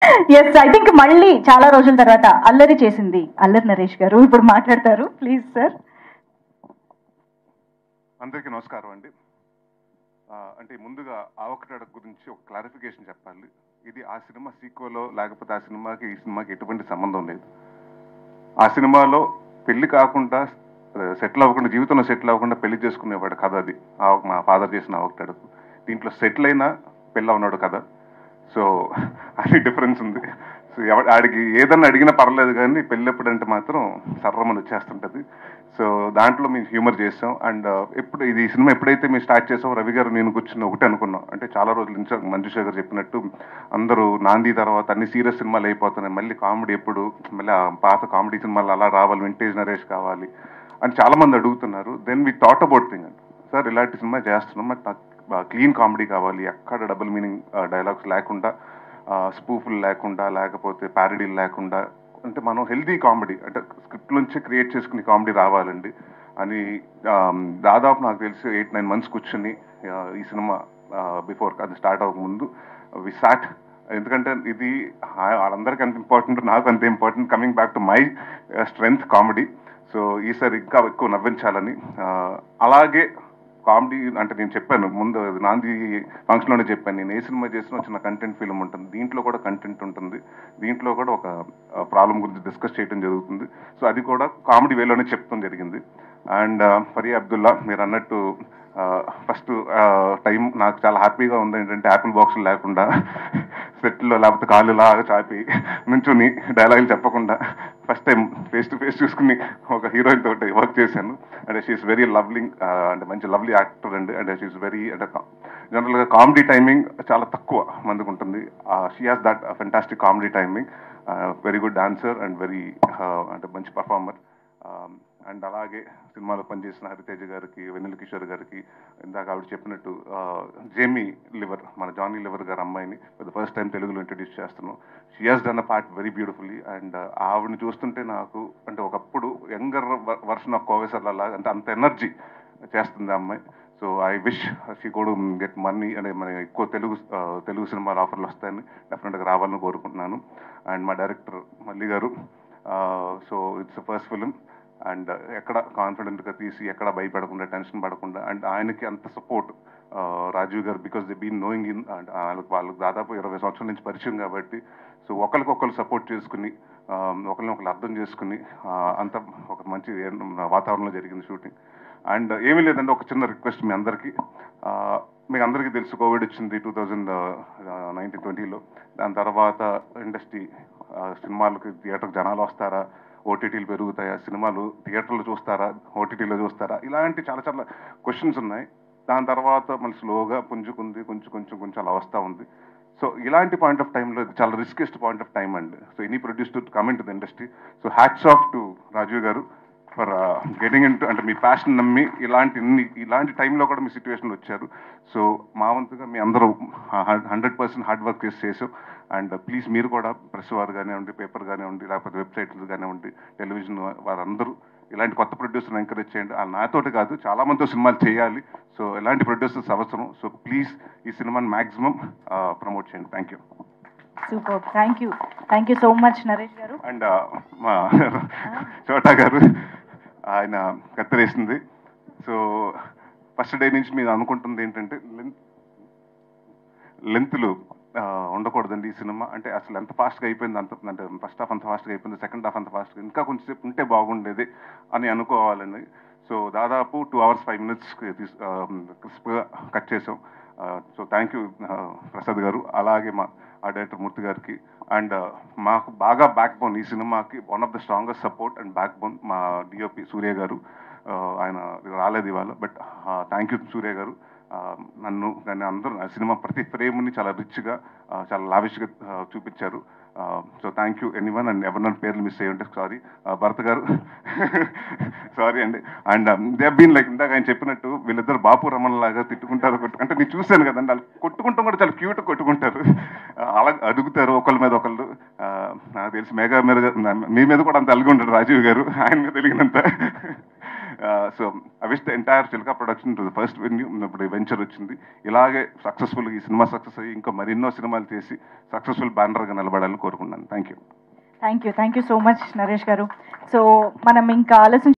Yes, I think మళ్ళీ చాలా రోజుల తర్వాత అల్లరి చేసింది అల్లరి నరేష్ గారు ఇప్పుడు మాట్లాడతారు. Please sir. అందరికీ నమస్కారం అండి. అంటే ముందుగా ఆవకటాడ గురించి ఒక క్లారిఫికేషన్ చెప్పాలి. ఇది ఆ సినిమా సీక్వెలో లేకపోతే ఆ సినిమాకి ఈ సినిమాకి ఎటువంటి సంబంధం లేదు. ఆ సినిమాలో పెళ్లి కాకుండా సెటిల్ అవ్వకుండా, జీవితంలో సెటిల్ అవ్వకుండా పెళ్లి చేసుకునేవాడు కథ అది. మా ఫాదర్ చేసిన ఆవకటాడకు. దీంట్లో సెటిల్ అయినా పెళ్ళి ఉన్నాడు కదా. సో అది డిఫరెన్స్ ఉంది. సో ఆడికి ఏదన్నా అడిగినా పర్లేదు, కానీ పెళ్ళెప్పుడంటే మాత్రం సర్రమని వచ్చేస్తుంటుంది. సో దాంట్లో మేము హ్యూమర్ చేసాం. అండ్ ఎప్పుడు ఇది సినిమా ఎప్పుడైతే మేము స్టార్ట్ చేసాం, రవి గారు నేను కూర్చుని ఒకటే అనుకున్నాం. అంటే చాలా రోజుల నుంచి మంజుషా గారు చెప్పినట్టు అందరూ నాంది తర్వాత అన్ని సీరియస్ సినిమాలు అయిపోతున్నాయి, మళ్ళీ కామెడీ ఎప్పుడు, మళ్ళీ ఆ పాత కామెడీ సినిమాలు అలా రావాలి, వింటేజ్ నరేష్ కావాలి అని చాలా మంది అడుగుతున్నారు. Then we thought about thing అండి, సార్ ఇలాంటి సినిమా చేస్తున్నాం, బట్ నాకు క్లీన్ కామెడీ కావాలి, ఎక్కడ డబుల్ మీనింగ్ డైలాగ్స్ లేకుండా, స్పూఫులు లేకుండా, లేకపోతే ప్యారడీలు లేకుండా, అంటే మనం హెల్దీ కామెడీ, అంటే స్క్రిప్ట్ నుంచి క్రియేట్ చేసుకునే కామెడీ రావాలండి అని దాదాపు నాకు తెలిసి 8-9 months కూర్చుని ఈ సినిమా బిఫోర్ అది స్టార్ట్ అవ్వకముందు వి సాట్. ఎందుకంటే ఇది వాళ్ళందరికీ అంత ఇంపార్టెంట్, నాకు అంత important, coming back to my strength comedy. So ఈసారి ఇంకా ఎక్కువ నవ్వించాలని, అలాగే కామెడీ అంటే నేను చెప్పాను ముందు నాంది ఫంక్షన్లోనే చెప్పాను, నేను ఏ సినిమా చేసినా చిన్న కంటెంట్ ఫిల్మ్ ఉంటుంది, దీంట్లో కూడా కంటెంట్ ఉంటుంది, దీంట్లో కూడా ఒక ప్రాబ్లం గురించి డిస్కస్ చేయడం జరుగుతుంది. సో అది కూడా కామెడీ వేలోనే చెప్తాం జరిగింది. అండ్ ఫరియా అబ్దుల్లా మీరు అన్నట్టు ఫస్ట్ టైం నాకు చాలా హ్యాపీగా ఉంది. ఏంటంటే యాపిల్ బాక్సులు లేకుండా సెట్లో లేకపోతే కాళ్ళు లాగా చాపి నుంచుని డైలాగులు చెప్పకుండా first time face to face చూసుకుని ఒక హీరోయిన్ తోటి వర్క్ చేశాను. అంటే షీఈస్ వెరీ లవ్లీ, అంటే మంచి లవ్లీ యాక్టర్ అండి. అంటే షీఈస్ వెరీ, అంటే జనరల్గా కామెడీ టైమింగ్ చాలా తక్కువ మందికి ఉంటుంది. She has that fantastic comedy timing, very good dancer and very అంటే మంచి పర్ఫార్మర్. అండ్ అలాగే సినిమాలో పనిచేసిన హరితేజ గారికి, వెన్నెల కిషోర్ గారికి, ఇందాక ఆవిడ చెప్పినట్టు జేమీ లివర్, మన జానీ లివర్ గారు అమ్మాయిని ఫస్ట్ టైం తెలుగులో ఇంట్రడ్యూస్ చేస్తున్నాం. She has done a part very beautifully. And ఆవిడని చూస్తుంటే నాకు అంటే ఒకప్పుడు యంగర్ వర్షన్ ఆఫ్ కోవేసర్ లాగా, అంటే అంత ఎనర్జీ చేస్తుంది ఆ అమ్మాయి. సో ఐ విష్ షీ కూడా గెట్ మనీ, అంటే మన ఎక్కువ తెలుగు సినిమాల ఆఫర్లు వస్తాయని డెఫినెట్గా రావాలని కోరుకుంటున్నాను. అండ్ మా డైరెక్టర్ మల్లి గారు, so it's first film, and ఎక్కడ కాన్ఫిడెంట్గా తీసి ఎక్కడ భయపడకుండా, టెన్షన్ పడకుండా, అండ్ ఆయనకి అంత సపోర్ట్ రాజీవ్ గారు, because they been knowing in, and వాళ్ళకి దాదాపు 20 సంవత్సరాల నుంచి పరిచయం కాబట్టి, సో ఒకరికొకరు సపోర్ట్ చేసుకుని, ఒకరిని అర్థం చేసుకుని, అంత ఒక మంచి వాతావరణంలో జరిగింది షూటింగ్. అండ్ ఏమీ లేదంటే ఒక చిన్న రిక్వెస్ట్ మీ అందరికీ, మీకు అందరికీ తెలుసు కోవిడ్ వచ్చింది 2019-20లో. దాని తర్వాత ఇండస్ట్రీ సినిమాలకి థియేటర్కి జనాలు వస్తారా, ఓటీటీలు పెరుగుతాయా, సినిమాలు థియేటర్లు చూస్తారా, ఓటీటీలో చూస్తారా, ఇలాంటి చాలా చాలా క్వశ్చన్స్ ఉన్నాయి. దాని తర్వాత మళ్ళీ స్లోగా పుంజుకుంది, కొంచెం అలా వస్తూ ఉంది. సో ఇలాంటి పాయింట్ ఆఫ్ టైంలో చాలా రిస్కెస్ట్ పాయింట్ ఆఫ్ టైం అండి. So any produce to come in to the industry. So hats off to Rajiv గారు ఫర్ గెటింగ్ ఇన్ టు, అంటే మీ ప్యాషన్ నమ్మి ఇలాంటి టైంలో కూడా మీ సిచ్యువేషన్లో వచ్చారు. సో మా వంతుగా మీ అందరూ 100% హార్డ్ వర్క్ చేసాం. అండ్ ప్లీజ్ మీరు కూడా ప్రెస్ వారు కానివ్వండి, పేపర్ కానివ్వండి, లేకపోతే వెబ్సైట్లు కానివ్వండి, టెలివిజన్ వారందరూ ఇలాంటి కొత్త ప్రొడ్యూసర్ని ఎంకరేజ్ చేయండి. నాతోటి కాదు, చాలా మందితో సినిమాలు చేయాలి. సో ఎలాంటి ప్రొడ్యూసర్స్ అవసరం. సో ప్లీజ్ ఈ సినిమాని మ్యాక్సిమం ప్రమోట్ చేయండి. Thank you. Super, thank you so much Naresh గారు. అండ్ మా చోటా గారు, ఆయన కత్తిరేసింది. సో ఫస్ట్ డే నుంచి మీరు అనుకుంటుంది ఏంటంటే లెంత్లు ఉండకూడదండి ఈ సినిమా. అంటే అసలు ఎంత ఫాస్ట్గా అయిపోయింది, అంటే ఫస్ట్ హాఫ్ అంత ఫాస్ట్గా అయిపోయింది, సెకండ్ హాఫ్ అంత ఫాస్ట్గా, ఇంకా కొంచెంసేపు ఉంటే బాగుండేది అని అనుకోవాలని. సో దాదాపు 2 hours 5 minutes క్రిస్ప్గా కట్ చేసాం. సో థ్యాంక్ యూ ప్రసాద్ గారు, అలాగే మా డైరెక్టర్ మూర్తి గారికి. అండ్ మాకు బాగా బ్యాక్ బోన్ ఈ సినిమాకి, one of the strongest support and back bone మా డిఓపి సూర్య గారు. ఆయన రాలేదు ఇవాళ, బట్ థ్యాంక్ యూ సూర్య గారు. నన్ను కానీ అందరూ సినిమా ప్రతి ఫ్రేమ్ని చాలా రిచ్గా, చాలా లావిష్గా చూపించారు. So thank you anyone. And ఎవరినైనా పేర్లు మిస్ అయ్యి ఉంటే సారీ. భరత్ గారు సారీ అండి. అండ్ దే బీన్ లైక్ ఇందాక ఆయన చెప్పినట్టు వీళ్ళిద్దరు బాపు రమణ లాగా తిట్టుకుంటారు, అంటే నేను చూశాను కదండి, వాళ్ళు కొట్టుకుంటాం కూడా చాలా క్యూట్ కొట్టుకుంటారు, అలా అడుగుతారు ఒకళ్ళ మీద ఒకళ్ళు. నాకు తెలిసి మేఘా మీద, మీ మీద కూడా అంత అలిగి ఉంటాడు రాజీవ్ గారు, ఆయన మీద తెలిగినంత. So I wish the entire entire Chilaka production to the first venue ఇప్పుడు వెంచర్ వచ్చింది. ఇలాగే సక్సెస్ఫుల్ ఈ సినిమా సక్సెస్ అయ్యి ఇంకా మరెన్నో సినిమాలు చేసి సక్సెస్ఫుల్ బ్యానర్గా నిలబడాలని కోరుకున్నాను. Thank you so much Naresh గారు. సో మనం ఇంకా ఆలోచించి